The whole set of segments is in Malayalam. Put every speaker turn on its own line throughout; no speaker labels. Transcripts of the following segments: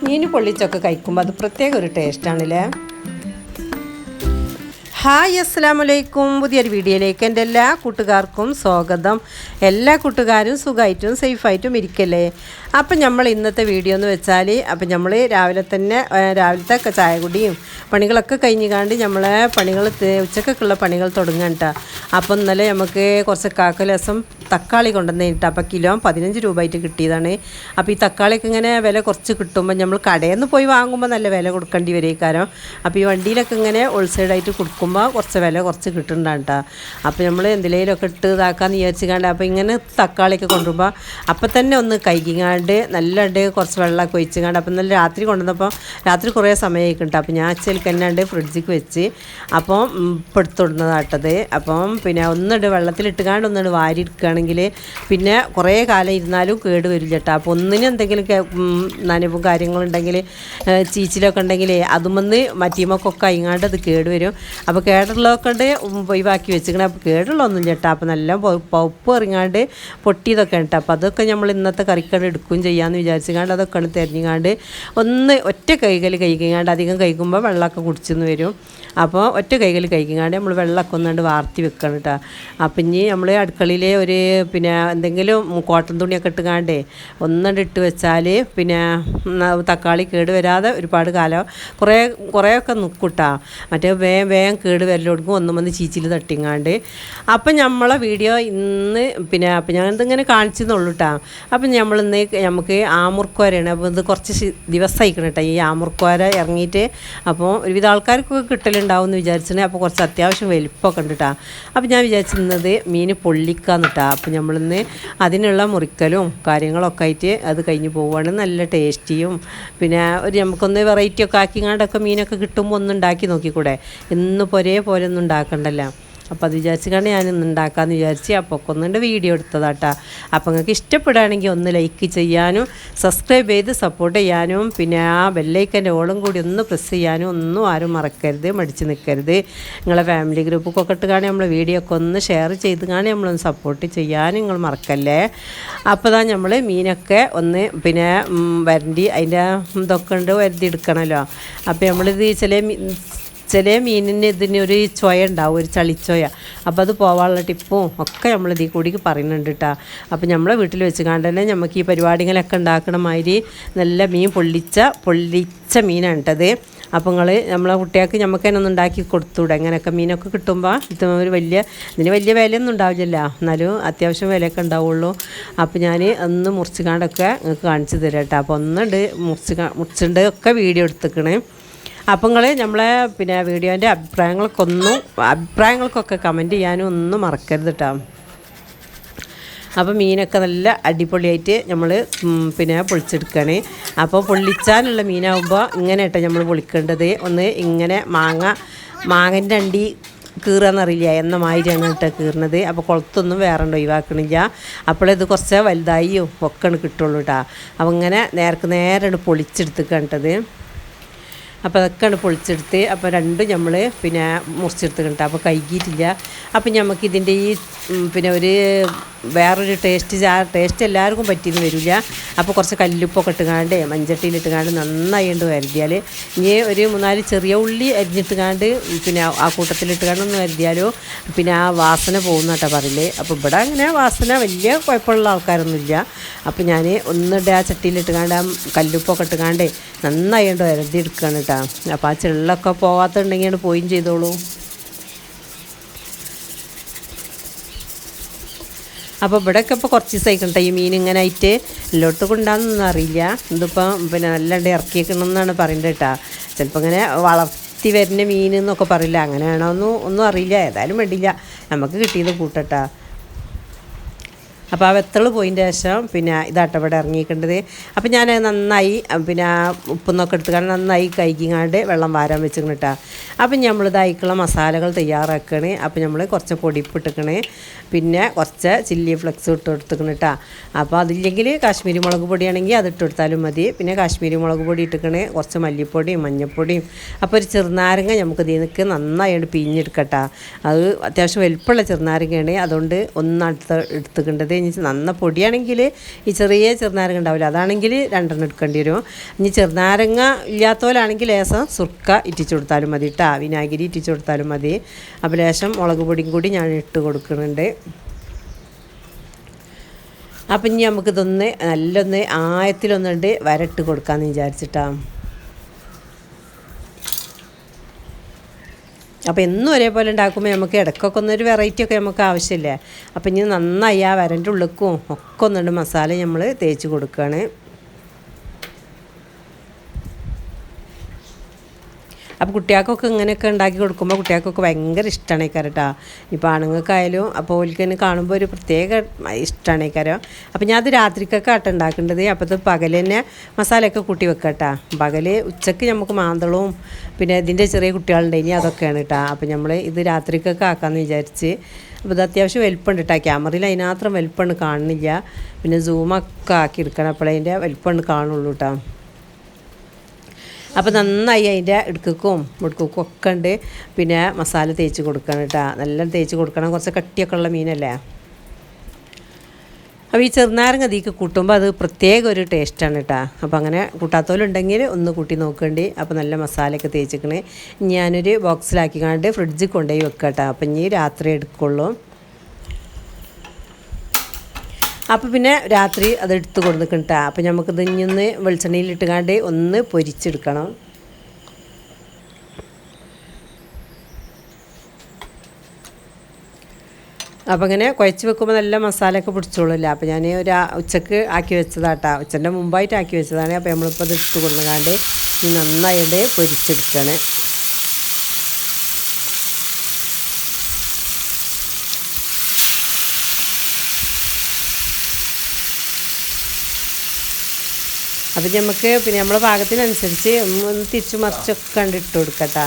മീൻ പൊള്ളിച്ചൊക്കെ കഴിക്കുമ്പോൾ അത് പ്രത്യേക ഒരു ടേസ്റ്റാണല്ലേ. ഹായ് അസ്സലാമലൈക്കും. പുതിയൊരു വീഡിയോയിലേക്ക് എൻ്റെ എല്ലാ കൂട്ടുകാർക്കും സ്വാഗതം. എല്ലാ കൂട്ടുകാരും സുഖമായിട്ടും സേഫായിട്ടും ഇരിക്കല്ലേ. അപ്പം നമ്മൾ ഇന്നത്തെ വീഡിയോ എന്ന് വെച്ചാൽ നമ്മൾ രാവിലത്തെ ചായ കുടിയും പണികളൊക്കെ കഴിഞ്ഞാണ്ട് നമ്മളെ പണികൾ ഉച്ചക്കൊക്കെയുള്ള പണികൾ തുടങ്ങാൻ കേട്ടോ. അപ്പം ഇന്നലെ നമുക്ക് കുറച്ച് കാക്കലസം തക്കാളി കൊണ്ടുവന്നിട്ട് അപ്പോൾ കിലോ 15 രൂപ ആയിട്ട് കിട്ടിയതാണ്. അപ്പോൾ ഈ തക്കാളിയൊക്കെ ഇങ്ങനെ വില കുറച്ച് കിട്ടുമ്പോൾ നമ്മൾ കടയിൽ നിന്ന് പോയി വാങ്ങുമ്പോൾ നല്ല വില കൊടുക്കേണ്ടി വരും കാരണം. അപ്പോൾ ഈ വണ്ടിയിലൊക്കെ ഇങ്ങനെ ഹോൾസെയിലായിട്ട് കൊടുക്കുമ്പോൾ കുറച്ച് വില കുറച്ച് കിട്ടുന്നുണ്ടാണ് കേട്ടോ. അപ്പോൾ നമ്മൾ എന്തിലേലൊക്കെ ഇട്ട് ഇതാക്കാമെന്ന് വിചാരിച്ചിക്കാണ്ട് അപ്പോൾ ഇങ്ങനെ തക്കാളിയൊക്കെ കൊണ്ടുവരുമ്പോൾ അപ്പം തന്നെ ഒന്ന് കൈകിങ്ങാണ്ട് നല്ലുണ്ട് കുറച്ച് വെള്ളമൊക്കെ ഒഴിച്ചിങ്ങാണ്ട് അപ്പം നല്ല രാത്രി കൊണ്ടുവന്നപ്പോൾ രാത്രി കുറേ സമയമായി കിട്ടും. അപ്പോൾ ഞാൻ അച്ഛൽക്ക് തന്നെ ഫ്രിഡ്ജിക്ക് വെച്ച് അപ്പോൾ ഇപ്പം എടുത്തുവിടുന്നതാട്ടത്. അപ്പം പിന്നെ ഒന്നിട്ട് വെള്ളത്തിലിട്ടുകാണ്ട് ഒന്നിട്ട് വാരി എടുക്കുകയാണെങ്കിൽ പിന്നെ കുറേ കാലം ഇരുന്നാലും കേട് വരില്ല കേട്ടോ. അപ്പോൾ ഒന്നിനും എന്തെങ്കിലും നനവും കാര്യങ്ങളുണ്ടെങ്കിൽ ചീച്ചിലൊക്കെ ഉണ്ടെങ്കിൽ അതുമെന്ന് മറ്റീമൊക്കെ അയിങ്ങാണ്ട് അത് കേട് വരും. അപ്പോൾ കേടുള്ളതൊക്കെ ഉണ്ട് ഒഴിവാക്കി വെച്ചിരിക്കണം. അപ്പോൾ കേടുള്ളതൊന്നും ചേട്ടാ. അപ്പോൾ നല്ല പൗപ്പ് ഇറങ്ങാണ്ട് പൊട്ടിയതൊക്കെ ഉണ്ട്. അപ്പോൾ അതൊക്കെ നമ്മൾ ഇന്നത്തെ കറിക്കണ്ട് എടുക്കുകയും ചെയ്യാമെന്ന് വിചാരിച്ചിങ്ങാണ്ട് അതൊക്കെ ഉണ്ട് തിരഞ്ഞിങ്ങാണ്ട് ഒന്ന് ഒറ്റ കൈകൾ കഴിക്കാണ്ട് അധികം കഴിക്കുമ്പോൾ വെള്ളമൊക്കെ കുടിച്ചെന്ന് വരും. അപ്പോൾ ഒറ്റ കൈകൾ കഴിക്കാണ്ട് നമ്മൾ വെള്ളമൊക്കെ ഒന്നുകൊണ്ട് വാർത്തി വെക്കണം കേട്ടോ. അപ്പം ഇനി നമ്മൾ അടുക്കളയിൽ ഒരു പിന്നെ എന്തെങ്കിലും കോട്ടൺ തുണിയൊക്കെ ഇട്ടുകാണ്ടേ ഒന്നുകൊണ്ട് ഇട്ട് വെച്ചാൽ പിന്നെ തക്കാളി കേട് വരാതെ ഒരുപാട് കാലം കുറേയൊക്കെ നിൽക്കൂട്ടാ. മറ്റേ വേഗം കേട് വരൽ കൊടുക്കും ഒന്നും വന്ന് ചീച്ചിൽ തട്ടിങ്ങാണ്ട്. അപ്പം നമ്മളെ വീഡിയോ ഇന്ന് പിന്നെ അപ്പം ഞാൻ ഇതിങ്ങനെ കാണിച്ചെന്നുള്ളൂ കേട്ടോ. അപ്പം നമ്മളിന്ന് നമുക്ക് ആമുർക്കോരയാണ്. അപ്പോൾ ഇത് കുറച്ച് ദിവസമായിക്കണം കേട്ടോ ഈ ആമുർക്കോര ഇറങ്ങിയിട്ട്. അപ്പോൾ ഒരുവിധ ആൾക്കാർക്കൊക്കെ കിട്ടലുണ്ടാവും എന്ന് വിചാരിച്ചിട്ട് അപ്പോൾ കുറച്ച് അത്യാവശ്യം വലിപ്പമൊക്കെ ഉണ്ട് കേട്ടോ. അപ്പോൾ ഞാൻ വിചാരിച്ചിരുന്നത് മീൻ പൊള്ളിക്കാന്ന് കേട്ടോ. അപ്പോൾ നമ്മളിന്ന് അതിനുള്ള മുറിക്കലും കാര്യങ്ങളൊക്കെ ആയിട്ട് അത് കഴിഞ്ഞ് പോവുകയാണ്. നല്ല ടേസ്റ്റിയും പിന്നെ ഒരു നമുക്കൊന്ന് വെറൈറ്റി ഒക്കെ ആക്കിങ്ങാണ്ടൊക്കെ മീനൊക്കെ കിട്ടുമ്പോൾ ഒന്ന് ഉണ്ടാക്കി നോക്കിക്കൂടെ. ഇന്നിപ്പോൾ ഒരേപോലെ ഒന്നും ഉണ്ടാക്കണ്ടല്ലോ. അപ്പോൾ അത് വിചാരിച്ചിട്ടാണ് ഞാനിന്ന് ഉണ്ടാക്കാമെന്ന് വിചാരിച്ച് അപ്പോൾ ഒക്കെ ഒന്നുണ്ട് വീഡിയോ എടുത്തതാട്ടാ. അപ്പോൾ നിങ്ങൾക്ക് ഇഷ്ടപ്പെടുകയാണെങ്കിൽ ഒന്ന് ലൈക്ക് ചെയ്യാനും സബ്സ്ക്രൈബ് ചെയ്ത് സപ്പോർട്ട് ചെയ്യാനും പിന്നെ ആ ബെല്ലൈക്കൻ്റെ ഓളും കൂടി ഒന്ന് പ്രസ് ചെയ്യാനും ഒന്നും ആരും മറക്കരുത്, മടിച്ച് നിൽക്കരുത്. നിങ്ങളെ ഫാമിലി ഗ്രൂപ്പൊക്കെ ഇട്ടുകാണെ നമ്മളെ വീഡിയോ ഒക്കെ ഒന്ന് ഷെയർ ചെയ്ത് കാണി നമ്മളൊന്ന് സപ്പോർട്ട് ചെയ്യാനും നിങ്ങൾ മറക്കല്ലേ. അപ്പോൾ ഇതാ നമ്മൾ മീനൊക്കെ ഒന്ന് പിന്നെ വരണ്ടി അതിൻ്റെ ഇതൊക്കെ ഉണ്ട് വരുതി എടുക്കണമല്ലോ. അപ്പോൾ നമ്മളിത് ചില മീനിന് ഇതിനൊരു ചൊയ ഉണ്ടാവും, ഒരു ചളിച്ചൊയ. അപ്പോൾ അത് പോകാനുള്ള ടിപ്പും ഒക്കെ നമ്മളിതിൽ കൂടി പറയുന്നുണ്ട് കേട്ടോ. അപ്പോൾ നമ്മളെ വീട്ടിൽ വെച്ച് കണ്ട് തന്നെ നമുക്ക് ഈ പരിപാടികളൊക്കെ ഉണ്ടാക്കണ മാതിരി നല്ല മീൻ പൊള്ളിച്ച മീനാണ് കേട്ടത്. അപ്പോൾ നമ്മളെ കുട്ടികൾക്ക് നമുക്ക് തന്നെ ഒന്ന് ഉണ്ടാക്കി കൊടുത്തൂടെ. അങ്ങനെയൊക്കെ മീനൊക്കെ കിട്ടുമ്പോൾ ഇതിന് വലിയ വിലയൊന്നും ഉണ്ടാവില്ല, എന്നാലും അത്യാവശ്യം വിലയൊക്കെ ഉണ്ടാവുള്ളൂ. അപ്പോൾ ഞാൻ ഒന്ന് മുറിച്ചുകാണ്ടൊക്കെ നിങ്ങൾക്ക് കാണിച്ചു തരാം കേട്ടോ. അപ്പോൾ ഒന്നുണ്ട് മുറിച്ചിട്ടുണ്ട് ഒക്കെ വീഡിയോ എടുത്തേക്കണേ. അപ്പം നമ്മളെ പിന്നെ വീഡിയോൻ്റെ അഭിപ്രായങ്ങൾക്കൊക്കെ കമൻറ്റ് ചെയ്യാനും ഒന്നും മറക്കരുത് കേട്ടോ. അപ്പോൾ മീനൊക്കെ നല്ല അടിപൊളിയായിട്ട് നമ്മൾ പിന്നെ പൊളിച്ചെടുക്കുകയാണ്. അപ്പോൾ പൊള്ളിച്ചാനുള്ള മീനാകുമ്പോൾ ഇങ്ങനെ കേട്ടോ നമ്മൾ പൊളിക്കേണ്ടത്. ഒന്ന് ഇങ്ങനെ മാങ്ങൻ്റെ അണ്ടി കീറുകയെന്നറിയില്ല എന്ന മാതിരിയാണ് കേട്ടോ കീറുന്നത്. അപ്പോൾ കുളത്തൊന്നും വേറെ ഒഴിവാക്കണില്ല. അപ്പോഴത് കുറച്ച് വലുതായും ഒക്കെ കിട്ടുള്ളൂ കേട്ടോ. അപ്പോൾ ഇങ്ങനെ നേരെ പൊളിച്ചെടുത്തിക്കേണ്ടത്. അപ്പോൾ അതൊക്കെയാണ് പൊളിച്ചെടുത്ത് അപ്പോൾ രണ്ടും നമ്മൾ പിന്നെ മുറിച്ചെടുത്തിട്ടുണ്ട്. അപ്പോൾ കഴുകിയിട്ടില്ല. അപ്പം നമുക്കിതിൻ്റെ ഈ പിന്നെ വേറൊരു ടേസ്റ്റ് എല്ലാവർക്കും പറ്റിയെന്ന് വരില്ല. അപ്പോൾ കുറച്ച് കല്ലുപ്പൊക്കെ ഇട്ടുകാണ്ട് മഞ്ചട്ടിയിലിട്ടുകാണ്ട് നന്നായി കൊണ്ട് വരുത്തിയാൽ ഇനി ഒരു 3-4 ചെറിയ ഉള്ളി അരിഞ്ഞിട്ടുകാണ്ട് പിന്നെ ആ കൂട്ടത്തിലിട്ടുകാണ്ട് ഒന്ന് വരുത്തിയാലോ പിന്നെ ആ വാസന പോകുന്ന കേട്ടോ പറയില്ലേ. അപ്പോൾ ഇവിടെ അങ്ങനെ വാസന വലിയ കുഴപ്പമുള്ള ആൾക്കാരൊന്നുമില്ല. അപ്പോൾ ഞാൻ ഒന്നിട്ട് ആ ചട്ടിയിലിട്ടുകാണ്ട് ആ കല്ലുപ്പൊക്കെ ഇട്ടുകാണ്ട് നന്നായി കൊണ്ട് വരുത്തി എടുക്കുകയാണ് കേട്ടോ. അപ്പോൾ ആ ചെള്ളൊക്കെ പോകാത്തുണ്ടെങ്കിൽ പോയും ചെയ്തോളൂ. അപ്പോൾ ഇവിടെയൊക്കെ ഇപ്പോൾ കുറച്ച് ദിവസമായിക്കട്ടെ ഈ മീൻ ഇങ്ങനെ ആയിട്ട് എല്ലായിടത്തും കൊണ്ടാണെന്നൊന്നും അറിയില്ല. ഇതിപ്പം പിന്നെ നല്ലണ്ട് ഇറക്കിയേക്കണമെന്നാണ് പറയുന്നത് കേട്ടോ. ചിലപ്പോൾ ഇങ്ങനെ വളർത്തി വരുന്ന മീൻ എന്നൊക്കെ പറയില്ല, അങ്ങനെയാണോ ഒന്നും അറിയില്ല. ഏതായാലും വേണ്ടിയില്ല, നമുക്ക് കിട്ടിയത് കൂട്ടട്ടാ. അപ്പോൾ ആ വെത്തള് പോയതിൻ്റെ ശേഷം പിന്നെ ഇതാട്ടോ ഇവിടെ ഇറങ്ങിക്കേണ്ടത്. അപ്പോൾ ഞാൻ നന്നായി പിന്നെ ഉപ്പൊന്നൊക്കെ എടുത്തുകൊണ്ട് നന്നായി കഴുകിങ്ങാണ്ട് വെള്ളം വാരാൻ വെച്ചിക്കണം കേട്ടോ. അപ്പം നമ്മളിതായിക്കുള്ള മസാലകൾ തയ്യാറാക്കണേ. അപ്പോൾ നമ്മൾ കുറച്ച് പൊടിപ്പിട്ടിക്കണേ. പിന്നെ കുറച്ച് ചില്ലി ഫ്ലെക്സ് ഇട്ട് കൊടുത്തിക്കണം കേട്ടോ. അപ്പോൾ അതില്ലെങ്കിൽ കാശ്മീരി മുളക് പൊടിയാണെങ്കിൽ അത് ഇട്ട് കൊടുത്താലും മതി. പിന്നെ കാശ്മീരി മുളക് പൊടി ഇട്ടിക്കണേ, കുറച്ച് മല്ലിപ്പൊടിയും മഞ്ഞൾപ്പൊടിയും. അപ്പോൾ ഒരു ചെറുനാരങ്ങ നമുക്ക് ഇതിനൊക്കെ നന്നായിട്ട് പിഴിഞ്ഞെടുക്കട്ടോ. അത് അത്യാവശ്യം വലിപ്പമുള്ള ചെറുനാരങ്ങയാണ്, അതുകൊണ്ട് എടുത്തുക്കേണ്ടത്. ഇനി നന്ന പൊടിയാണെങ്കിൽ ഈ ചെറിയ ചെറുനാരങ്ങ ഉണ്ടാവില്ല, അതാണെങ്കിൽ 2 എടുക്കേണ്ടി വരും. ഇനി ചെറുനാരങ്ങ ഇല്ലാത്തവരാണെങ്കിൽ ലേശം സുർക്ക ഇറ്റിച്ചു കൊടുത്താലും മതി കേട്ടോ, വിനാഗിരി ഇറ്റിച്ചു കൊടുത്താലും മതി. അപ്പോൾ ലേശം മുളക് പൊടിയും കൂടി ഞാൻ ഇട്ട് കൊടുക്കുന്നുണ്ട്. അപ്പം ഇനി നമുക്കിതൊന്ന് നല്ലൊന്ന് ആയത്തിലൊന്നുണ്ട് വരട്ട് കൊടുക്കാമെന്ന് വിചാരിച്ചിട്ടാണ്. അപ്പോൾ എന്നും ഒരേപോലെ ഉണ്ടാക്കുമ്പോൾ നമുക്ക് ഇടയ്ക്കൊക്കെ ഒന്നൊരു വെറൈറ്റി ഒക്കെ നമുക്ക് ആവശ്യമില്ലേ. അപ്പം ഇനി നന്നായി ആ വരൻ്റെ ഉള്ളിക്കും ഒക്കെ ഒന്നുണ്ട് മസാല നമ്മൾ തേച്ച് കൊടുക്കുകയാണ്. അപ്പോൾ കുട്ടികൾക്കൊക്കെ ഇങ്ങനെയൊക്കെ ഉണ്ടാക്കി കൊടുക്കുമ്പോൾ കുട്ടികൾക്കൊക്കെ ഭയങ്കര ഇഷ്ടമാണ് കേട്ടോ. ഇപ്പോൾ ആണുങ്ങൾക്കായാലും അപ്പോൾ ഓൽക്ക് തന്നെ കാണുമ്പോൾ ഒരു പ്രത്യേക ഇഷ്ടമാണ് കാരം. അപ്പോൾ ഞാൻ അത് രാത്രിക്കൊക്കെ ആട്ടം ഉണ്ടാക്കേണ്ടത്. അപ്പോൾ ഇത് പകൽ തന്നെ മസാലയൊക്കെ കൂട്ടി വെക്കട്ടോ. പകൽ ഉച്ചയ്ക്ക് നമുക്ക് മാന്തളവും പിന്നെ ഇതിൻ്റെ ചെറിയ കുട്ടികളുണ്ട്, ഇനി അതൊക്കെയാണ് കേട്ടോ. അപ്പോൾ നമ്മൾ ഇത് രാത്രിക്കൊക്കെ ആക്കാമെന്ന് വിചാരിച്ച്. അപ്പോൾ ഇത് അത്യാവശ്യം വലിപ്പമുണ്ട് കേട്ടോ. ക്യാമറയിൽ അതിനകത്രം വലിപ്പമുണ്ട് കാണുന്നില്ല, പിന്നെ സൂമൊക്കെ ആക്കി എടുക്കണം, അപ്പോഴതിൻ്റെ വലിപ്പമുണ്ട് കാണുള്ളൂ കേട്ടോ. അപ്പോൾ നന്നായി അതിൻ്റെ ഇടുക്കും മുടുക്കും ഒക്കെ ഉണ്ട് പിന്നെ മസാല തേച്ച് കൊടുക്കണം കേട്ടോ. നല്ല തേച്ച് കൊടുക്കണം, കുറച്ച് കട്ടിയൊക്കെ ഉള്ള മീനല്ലേ. അപ്പോൾ ഈ ചെറുനാരങ്ങ അതിലേക്ക് കൂട്ടുമ്പോൾ അത് പ്രത്യേക ഒരു ടേസ്റ്റാണ് കേട്ടോ. അപ്പോൾ അങ്ങനെ കൂട്ടാത്തോലുണ്ടെങ്കിൽ ഒന്ന് കൂട്ടി നോക്കേണ്ടി. അപ്പോൾ നല്ല മസാലയൊക്കെ തേച്ചിക്കണേ. ഞാനൊരു ബോക്സിലാക്കിക്കാണ്ട് ഫ്രിഡ്ജിൽ കൊണ്ടുപോയി വെക്കാം കേട്ടോ. അപ്പം ഇനി രാത്രി എടുക്കുള്ളൂ. അപ്പോൾ പിന്നെ രാത്രി അത് എടുത്ത് കൊടുക്കണം കേട്ടോ. അപ്പോൾ നമുക്കിത് ഇനി വെളിച്ചെണ്ണയിലിട്ടുകാണ്ട് ഒന്ന് പൊരിച്ചെടുക്കണം. അപ്പോൾ ഇങ്ങനെ കുഴച്ച് വെക്കുമ്പോൾ നല്ല മസാലയൊക്കെ പിടിച്ചോളില്ല. അപ്പോൾ ഞാൻ ഉച്ചക്ക് ആക്കി വെച്ചതാട്ടോ, ഉച്ചൻ്റെ മുമ്പായിട്ട് ആക്കി വെച്ചതാണ്. അപ്പോൾ നമ്മളിപ്പോൾ അത് ഇട്ട് കൊടുക്കാണ്ട് നന്നായിട്ട് പൊരിച്ചെടുക്കണം. അപ്പം നമുക്ക് പിന്നെ നമ്മളെ പാകത്തിനനുസരിച്ച് ഒന്ന് തിരിച്ചു മറിച്ചൊക്കെ കണ്ടിട്ട് കൊടുക്കട്ടാ.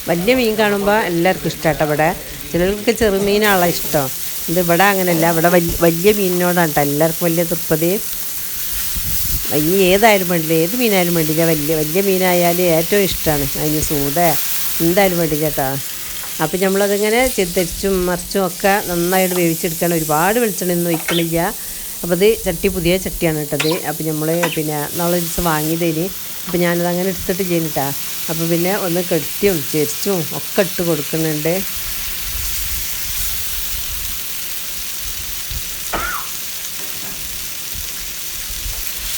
വലിയ മീൻ കാണുമ്പോൾ എല്ലാവർക്കും ഇഷ്ടമാട്ടോ. ഇവിടെ ചിലർക്ക് ചെറുമീനാണല്ലോ ഇഷ്ടം. ഇത് ഇവിടെ അങ്ങനെയല്ല, ഇവിടെ വലിയ മീനിനോടാണ് കേട്ടോ എല്ലാവർക്കും വലിയ തൃപ്പതി. ഇനി ഏതായാലും വേണ്ടില്ല, ഏത് മീനായാലും വേണ്ടില്ല, വലിയ മീനായാൽ ഏറ്റവും ഇഷ്ടമാണ്. അതിന് സൂത എന്തായാലും വേണ്ടില്ല കേട്ടോ. അപ്പം നമ്മളതിങ്ങനെ തിരിച്ചും മറിച്ചും ഒക്കെ നന്നായിട്ട് വേവിച്ചെടുക്കണം. ഒരുപാട് വെളിച്ചെണ്ണയൊന്നും ഒഴിക്കണില്ല. അപ്പോൾ അത് പുതിയ ചട്ടിയാണ് കേട്ടത്. അപ്പോൾ നമ്മൾ പിന്നെ നാളെ ദിവസം വാങ്ങിയതിന് അപ്പോൾ ഞാനത് അങ്ങനെ എടുത്തിട്ട് ചെയ്യണിട്ടാ. അപ്പോൾ പിന്നെ ഒന്ന് കെട്ടിയും ചെരിച്ചും ഒക്കെ ഇട്ട് കൊടുക്കുന്നുണ്ട്.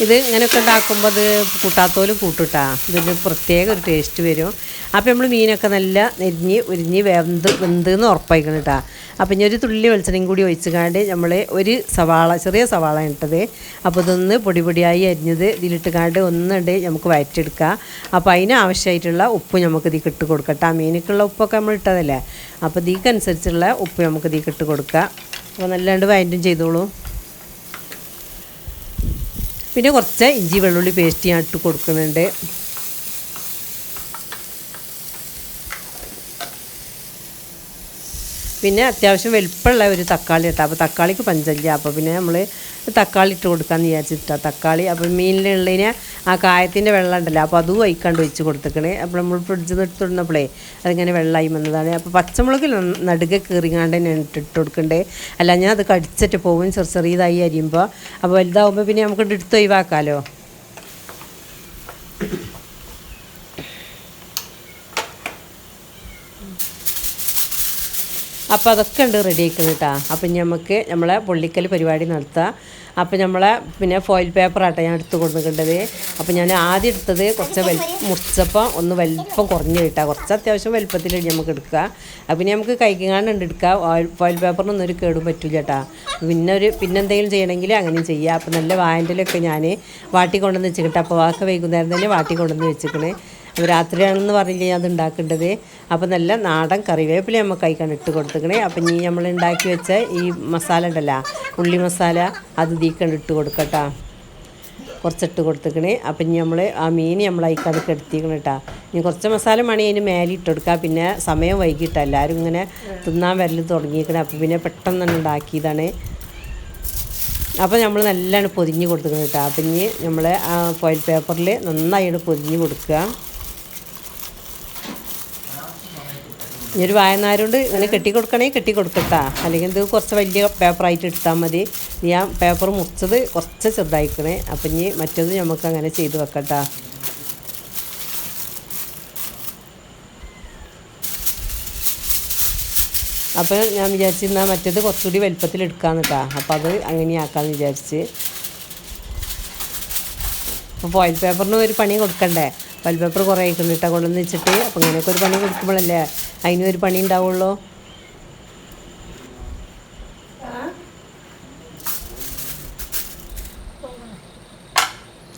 ഇത് ഇങ്ങനെയൊക്കെ ഉണ്ടാക്കുമ്പോൾ അത് കൂട്ടാത്തോലും കൂട്ടുട്ടാ. ഇതിന് പ്രത്യേക ഒരു ടേസ്റ്റ് വരും. അപ്പോൾ നമ്മൾ മീനൊക്കെ നല്ല ഉരിഞ്ഞ് വെന്തെന്ന് ഉറപ്പായിക്കണം കേട്ടോ. അപ്പം ഇനി ഒരു തുള്ളി വെളിച്ചെണ്ണയും കൂടി ഒഴിച്ചുകാണ്ട് നമ്മൾ ഒരു ചെറിയ സവാള ഇട്ടത്. അപ്പോൾ ഇതൊന്ന് പൊടിയായി അരിഞ്ഞത് ഇതിലിട്ടുകാണ്ട് ഒന്നുണ്ട് നമുക്ക് വയറ്റെടുക്കുക. അപ്പോൾ അതിന് ആവശ്യമായിട്ടുള്ള ഉപ്പ് നമുക്ക് ഇതിൽ ഇട്ട് കൊടുക്കട്ടെ. മീനിക്കുള്ള ഉപ്പൊക്കെ നമ്മൾ ഇട്ടതല്ലേ, അപ്പോൾ ഇതിക്കനുസരിച്ചുള്ള ഉപ്പ് നമുക്ക് ഇതിൽ ഇട്ട് കൊടുക്കുക. അപ്പോൾ നല്ലാണ്ട് വയറ്റും ചെയ്തോളൂ. പിന്നെ കുറച്ച് ഇഞ്ചി വെള്ളുള്ളി പേസ്റ്റ് ഞാൻ ഇട്ട് കൊടുക്കുന്നുണ്ട്. പിന്നെ അത്യാവശ്യം വലിപ്പമുള്ള ഒരു തക്കാളി ഇട്ടാൽ, അപ്പോൾ തക്കാളിക്ക് പഞ്ചല്ല. അപ്പോൾ പിന്നെ നമ്മൾ തക്കാളി ഇട്ട് കൊടുക്കാമെന്ന് വിചാരിച്ചിട്ടാണ് തക്കാളി. അപ്പോൾ മീനിലുള്ളതിന് ആ കായത്തിൻ്റെ വെള്ളം ഉണ്ടല്ലോ, അപ്പോൾ അതും വയ്ക്കാണ്ട് ഒഴിച്ച് കൊടുത്തേക്കണേ. അപ്പോൾ നമ്മൾ ഫ്രിഡ്ജിൽ നിന്ന് എടുത്തിടുന്നപ്പോഴേ അതിങ്ങനെ വെള്ളമായി വന്നതാണ്. അപ്പോൾ പച്ചമുളക് നടുകെ കീറിങ്ങാണ്ട് തന്നെ ഇട്ട് കൊടുക്കണ്ടേ, അല്ല ഞാൻ അത് കടിച്ചിട്ട് പോകും ചെറിയതായി അരിയുമ്പോൾ. അപ്പോൾ വലുതാവുമ്പോൾ പിന്നെ നമുക്ക് എടുത്ത് ഒഴിവാക്കാമല്ലോ. അപ്പോൾ അതൊക്കെ ഉണ്ട് റെഡി ആക്കണം കേട്ടോ. അപ്പം നമുക്ക് നമ്മളെ പൊള്ളിക്കൽ പരിപാടി നടത്താം. അപ്പോൾ നമ്മളെ പിന്നെ ഫോയിൽ പേപ്പറാട്ടോ ഞാൻ എടുത്ത് കൊടുക്കേണ്ടത്. അപ്പോൾ ഞാൻ ആദ്യം എടുത്തത് കുറച്ച് മുറിച്ചപ്പോൾ ഒന്ന് വലിപ്പം കുറഞ്ഞ് കിട്ടുക, കുറച്ച് അത്യാവശ്യം വലിപ്പത്തിൽ നമുക്ക് എടുക്കുക. അപ്പം പിന്നെ നമുക്ക് കഴിക്കാണ്ട് എടുക്കുക. ഫോയിൽ പേപ്പറിനൊന്നും ഒരു കേടും പറ്റില്ല കേട്ടോ. പിന്നെ എന്തെങ്കിലും ചെയ്യണമെങ്കിൽ അങ്ങനെയും ചെയ്യുക. അപ്പോൾ നല്ല വായൻ്റെലൊക്കെ ഞാൻ വാട്ടി കൊണ്ടുവന്ന് വെച്ചിട്ട്, അപ്പോൾ വാക്ക് വൈകുന്നേരം തന്നെ വാട്ടി കൊണ്ടുവന്ന് വെച്ചിക്കണേ. അപ്പോൾ രാത്രിയാണെന്ന് പറഞ്ഞില്ലേ അത് ഉണ്ടാക്കേണ്ടത്. അപ്പോൾ നല്ല നാടൻ കറിവേപ്പില നമുക്ക് കഴിക്കാൻ ഇട്ട് കൊടുത്തേക്കണേ. അപ്പം ഇനി നമ്മൾ ഉണ്ടാക്കി വെച്ച ഈ മസാല ഉണ്ടല്ലോ, ഉള്ളി മസാല, അത് ഇതിക്കണ്ട് ഇട്ട് കൊടുക്കട്ടോ. കുറച്ചിട്ട് കൊടുത്തിക്കണേ. അപ്പം ഇനി നമ്മൾ ആ മീൻ നമ്മൾ അതിക്കത് കെടുത്തിക്കണം കേട്ടോ. ഇനി കുറച്ച് മസാല മണി അതിന് മേലെ ഇട്ട് കൊടുക്കുക. പിന്നെ സമയം വൈകിട്ട് എല്ലാവരും ഇങ്ങനെ തിന്നാൻ വരൽ തുടങ്ങിയിരിക്കണം. അപ്പം പിന്നെ പെട്ടെന്ന് തന്നെ ഉണ്ടാക്കിയതാണ്. അപ്പോൾ നമ്മൾ നല്ലോണം പൊതിഞ്ഞ് കൊടുത്തിക്കണം കേട്ടോ. അപ്പം ഇനി നമ്മൾ ആ ഫോയിൽ പേപ്പറിൽ നന്നായിട്ട് പൊതിഞ്ഞ് കൊടുക്കുക. ഇനി ഒരു വായനാരോണ്ട് ഇങ്ങനെ കെട്ടി കൊടുക്കട്ടാ. അല്ലെങ്കിൽ ഇത് കുറച്ച് വലിയ പേപ്പറായിട്ട് എടുത്താൽ മതി. ഞാൻ പേപ്പർ മുറിച്ചത് കുറച്ച് ചെറുതായിക്കണേ. അപ്പം ഇനി മറ്റത് നമുക്ക് അങ്ങനെ ചെയ്ത് വെക്കട്ടാ. അപ്പോൾ ഞാൻ വിചാരിച്ചിരുന്നാൽ മറ്റേത് കുറച്ചുകൂടി വലുപ്പത്തിൽ എടുക്കാമെന്ന് കേട്ടോ. അപ്പോൾ അത് അങ്ങനെയാക്കാമെന്ന് വിചാരിച്ച്. അപ്പോൾ ഫോയിൽ പേപ്പറിന് ഒരു പണി കൊടുക്കണ്ടേ. ഫോയിൽ പേപ്പർ കുറേ ആയിക്കൊണ്ടിട്ടാ കൊണ്ടുവന്ന് വെച്ചിട്ട്. അപ്പോൾ ഇങ്ങനെയൊക്കെ ഒരു പണി കൊടുക്കുമ്പോഴല്ലേ അതിനും ഒരു പണി ഉണ്ടാവുള്ളൂ.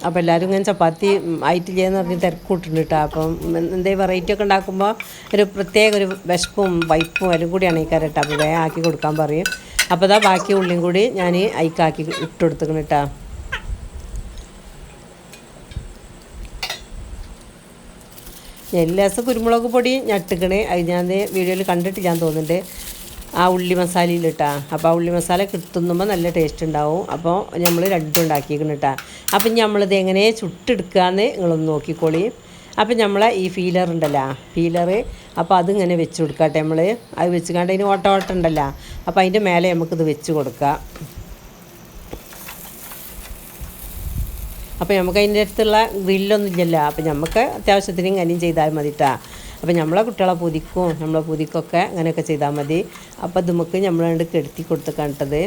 അപ്പോൾ എല്ലാവരും ഇങ്ങനെ ചപ്പാത്തി ആയിട്ടില്ലെന്ന് പറഞ്ഞ് തിരക്കൂട്ടുണ്ട് കേട്ടോ. അപ്പം എന്തെങ്കിലും വെറൈറ്റി ഒക്കെ ഉണ്ടാക്കുമ്പോൾ ഒരു പ്രത്യേക ഒരു വിശപ്പും വൈപ്പും എല്ലാം കൂടിയാണ് ഈ കരട്ടോ. അപ്പോൾ വേഗം ആക്കി കൊടുക്കാൻ പറയും. അപ്പോൾ ഇതാ ബാക്കി ഉള്ളിയും കൂടി ഞാൻ അയക്കാക്കി ഇട്ട് കൊടുത്തിക്കണം കേട്ടോ. ലേശം കുരുമുളക് പൊടി ഞട്ടിക്കണേ. അത് ഞാൻ വീഡിയോയിൽ കണ്ടിട്ടില്ലാന്ന് തോന്നുന്നുണ്ട്. ആ ഉള്ളി മസാലയിലിട്ടാ. അപ്പോൾ ആ ഉള്ളി മസാല കിട്ടുന്നുമ്പോൾ നല്ല ടേസ്റ്റ് ഉണ്ടാവും. അപ്പോൾ നമ്മൾ രണ്ടും ഉണ്ടാക്കിയിരിക്കണം കേട്ടോ. അപ്പം നമ്മളിത് എങ്ങനെ ചുട്ടെടുക്കുകയെന്ന് നിങ്ങളൊന്ന് നോക്കിക്കോളി. അപ്പം നമ്മളെ ഈ ഫീലർ ഉണ്ടല്ലോ, അപ്പോൾ അതിങ്ങനെ വെച്ച് കൊടുക്കട്ടെ. നമ്മൾ അത് വെച്ചുകൊണ്ട് അതിന് ഓട്ട ഉണ്ടല്ലോ. അപ്പോൾ അതിൻ്റെ മേലെ നമുക്കിത് വെച്ച് കൊടുക്കാം. അപ്പോൾ നമുക്ക് അതിൻ്റെ അടുത്തുള്ള ഗ്രില്ലൊന്നും ഇല്ലല്ലോ. അപ്പോൾ നമുക്ക് അത്യാവശ്യത്തിന് ഇങ്ങനെയും ചെയ്താൽ മതിട്ടാ. അപ്പോൾ നമ്മളെ കുട്ടികളെ പുതിക്കും നമ്മളെ പുതിക്കൊക്കെ അങ്ങനെയൊക്കെ ചെയ്താൽ മതി. അപ്പോൾ ഇത് നമുക്ക് നമ്മളാണ്ട് കെടുത്തി കൊടുത്ത് കണ്ടത്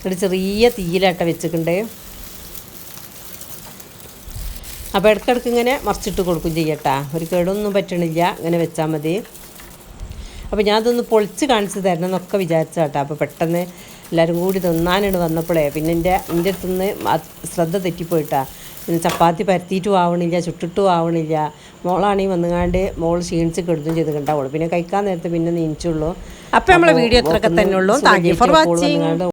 ഒരു ചെറിയ തീയിലാട്ട വെച്ചിട്ടുണ്ട്. അപ്പോൾ ഇടയ്ക്കിടയ്ക്ക് ഇങ്ങനെ മറിച്ചിട്ട് കൊടുക്കും ചെയ്യട്ടാ. ഒരു കേടൊന്നും പറ്റണില്ല, ഇങ്ങനെ വെച്ചാൽ മതി. അപ്പോൾ ഞാൻ അതൊന്ന് പൊളിച്ച് കാണിച്ച് തരണം എന്നൊക്കെ വിചാരിച്ചാട്ടോ. അപ്പോൾ പെട്ടെന്ന് എല്ലാവരും കൂടി തിന്നാനാണ് വന്നപ്പോഴേ പിന്നെ എൻ്റെ അടുത്തുനിന്ന് ശ്രദ്ധ തെറ്റിപ്പോയിട്ടാ. പിന്നെ ചപ്പാത്തി പരത്തിയിട്ടും ആവണില്ല, ചുട്ടിട്ടും ആവണില്ല. മോളാണെങ്കിൽ വന്നുകാണ്ട് മോൾ ക്ഷീണിച്ച് കെടുത്തും ചെയ്ത് കണ്ടാവുള്ളൂ. പിന്നെ കഴിക്കാൻ നേരത്തെ പിന്നെ നീച്ചുള്ളൂ. അപ്പോൾ നമ്മളെ വീഡിയോ ഇത്രയൊക്കെ തന്നെ ഉള്ളൂ. Thank you for watching.